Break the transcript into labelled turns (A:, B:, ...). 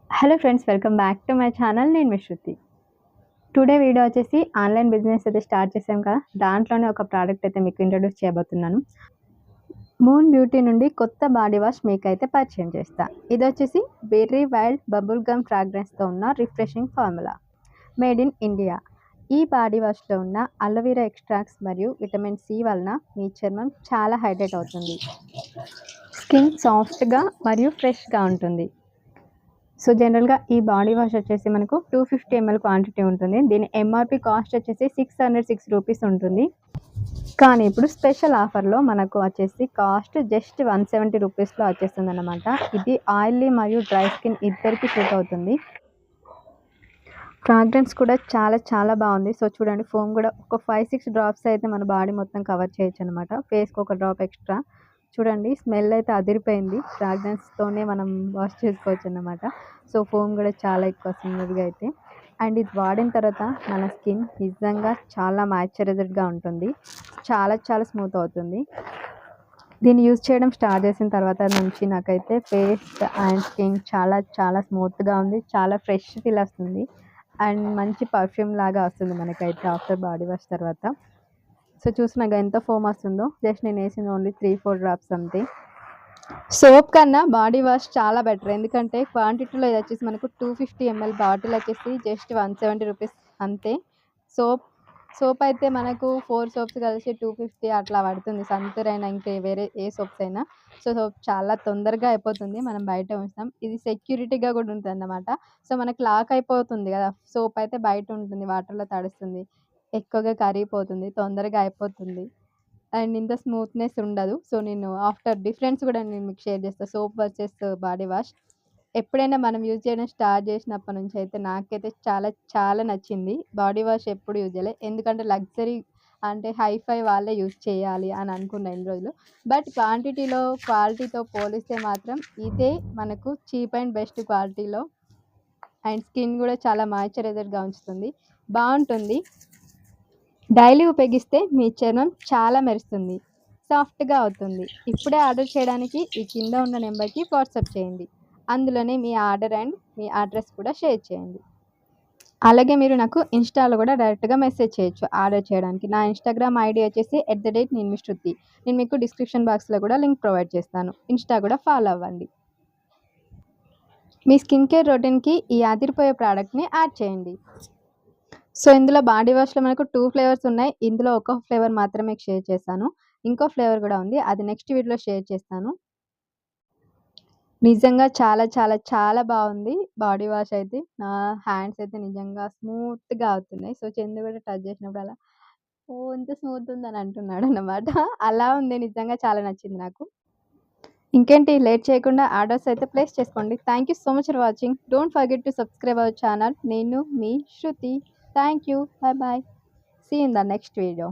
A: Hello friends, welcome back to my channel. నేను మీ శృతి. Today video వచ్చేసి online business అయితే start చేసాం కదా, దాంట్లోనే ఒక ప్రోడక్ట్ అయితే మీకు ఇంట్రొడ్యూస్ చేయబోతున్నాను. మూన్ బ్యూటీ నుండి కొత్త బాడీ వాష్ మీకైతే పరిచయం చేస్తా. ఇది వచ్చేసి బెర్రీ వైల్డ్ బబుల్ గమ్ ఫ్రాగ్రెన్స్తో ఉన్న refreshing formula, made in India. ఈ బాడీ వాష్లో ఉన్న అలోవెరా ఎక్స్ట్రాక్ట్స్ మరియు విటమిన్ సి వలన మీ చర్మం చాలా హైడ్రేట్ అవుతుంది. స్కిన్ సాఫ్ట్గా మరియు ఫ్రెష్గా ఉంటుంది. సో జనరల్గా ఈ బాడీ వాష్ వచ్చేసి మనకు 250 ml క్వాంటిటీ ఉంటుంది. దీని ఎంఆర్పి కాస్ట్ వచ్చేసి 606 రూపీస్ ఉంటుంది. కానీ ఇప్పుడు స్పెషల్ ఆఫర్లో మనకు వచ్చేసి కాస్ట్ జస్ట్ 170 రూపీస్లో వచ్చేస్తుంది అనమాట. ఇది ఆయిలీ మరియు డ్రై స్కిన్ ఇద్దరికి సూట్ అవుతుంది. ఫ్రాగ్రెన్స్ కూడా చాలా చాలా బాగుంది. సో చూడండి, ఫోమ్ కూడా ఒక 5-6 డ్రాప్స్ అయితే మన బాడీ మొత్తం కవర్ చేయొచ్చు అనమాట. ఫేస్కి ఒక డ్రాప్ ఎక్స్ట్రా. చూడండి, స్మెల్ అయితే అదిరిపోయింది. ఫ్రాగ్రెన్స్తోనే మనం వాష్ చేసుకోవచ్చు అన్నమాట. సో ఫోమ్ కూడా చాలా ఎక్కువ స్మూత్గా అయితే. అండ్ ఇది వాడిన తర్వాత మన స్కిన్ నిజంగా చాలా మాయిశ్చరైజర్గా ఉంటుంది. చాలా చాలా స్మూత్ అవుతుంది. దీన్ని యూజ్ చేయడం స్టార్ట్ చేసిన తర్వాత నుంచి నాకైతే ఫేస్ అండ్ స్కిన్ చాలా చాలా స్మూత్గా ఉంది. చాలా ఫ్రెష్ ఫీల్ వస్తుంది. అండ్ మంచి పర్ఫ్యూమ్ లాగా వస్తుంది మనకైతే ఆఫ్టర్ బాడీ వాష్ తర్వాత. సో చూసినాక ఎంత ఫోమ్ వస్తుందో. జస్ట్ నేను వేసింది ఓన్లీ 3-4 డ్రాప్స్ అంతే. సోప్ కన్నా బాడీ వాష్ చాలా బెటర్. ఎందుకంటే క్వాంటిటీలో ఇది వచ్చేసి మనకు 250 ml బాటిల్ వచ్చేసి జస్ట్ 170 రూపీస్ అంతే. సోప్ అయితే మనకు 4 సోప్స్ కలిసి 250 అట్లా పడుతుంది. సంతూర్ అయినా ఇంకా వేరే ఏ సోప్స్ అయినా. సో సోప్ చాలా తొందరగా అయిపోతుంది మనం బయట ఉంచుతాం. ఇది సెక్యూరిటీగా కూడా ఉంటుంది అన్నమాట. సో మనకు లాక్ అయిపోతుంది కదా, సోప్ అయితే బయట ఉంటుంది, వాటర్లో తడుస్తుంది, ఎక్కువగా కరిగిపోతుంది, తొందరగా అయిపోతుంది. అండ్ ఇంత స్మూత్నెస్ ఉండదు. సో నేను ఆఫ్టర్ డిఫరెన్స్ కూడా నేను మీకు షేర్ చేస్తాను, సోప్ వర్సెస్ బాడీ వాష్. ఎప్పుడైనా మనం యూజ్ చేయడం స్టార్ట్ చేసినప్పటి నుంచి అయితే నాకైతే చాలా చాలా నచ్చింది. బాడీ వాష్ ఎప్పుడు యూజ్ చేయలే, ఎందుకంటే లగ్జరీ అంటే హైఫై వాళ్ళే యూజ్ చేయాలి అని అనుకున్న ఇన్ని రోజులు. బట్ క్వాలిటీతో పోలిస్తే మాత్రం ఇదే మనకు చీప్ అండ్ బెస్ట్ క్వాలిటీలో. అండ్ స్కిన్ కూడా చాలా మాయిశ్చరైజర్గా ఉంచుతుంది, బాగుంటుంది. డైలీ ఉపయోగిస్తే మీ చర్మం చాలా మెరుస్తుంది, సాఫ్ట్గా అవుతుంది. ఇప్పుడే ఆర్డర్ చేయడానికి ఈ కింద ఉన్న నెంబర్కి వాట్సాప్ చేయండి. అందులోనే మీ ఆర్డర్ అండ్ మీ అడ్రస్ కూడా షేర్ చేయండి. అలాగే మీరు నాకు ఇన్స్టాలో కూడా డైరెక్ట్గా మెసేజ్ చేయొచ్చు ఆర్డర్ చేయడానికి. నా ఇన్స్టాగ్రామ్ ఐడి వచ్చేసి నేను మీ శృతి. నేను మీకు డిస్క్రిప్షన్ బాక్స్లో కూడా లింక్ ప్రొవైడ్ చేస్తాను. ఇన్స్టా కూడా ఫాలో అవ్వండి. మీ స్కిన్ కేర్ రొటీన్కి ఈ అదిరిపోయే ప్రోడక్ట్ని యాడ్ చేయండి. సో ఇందులో బాడీ వాష్లో మనకు 2 ఫ్లేవర్స్ ఉన్నాయి. ఇందులో ఒక ఫ్లేవర్ మాత్రమే షేర్ చేశాను. ఇంకో ఫ్లేవర్ కూడా ఉంది, అది నెక్స్ట్ వీడియోలో షేర్ చేస్తాను. నిజంగా చాలా చాలా చాలా బాగుంది బాడీ వాష్ అయితే. నా హ్యాండ్స్ అయితే నిజంగా స్మూత్గా అవుతున్నాయి. సో చందు కూడా టచ్ చేసినప్పుడు అలా ఓ ఎంత స్మూత్ ఉందని అంటున్నాడు అన్నమాట. అలా ఉంది, నిజంగా చాలా నచ్చింది నాకు. ఇంకేంటి లేట్ చేయకుండా ఆర్డర్స్ అయితే ప్లేస్ చేసుకోండి. Thank you so much for watching. Don't forget to subscribe our channel. నేను మీ శృతి. Thank you. Bye bye. See you in the next video.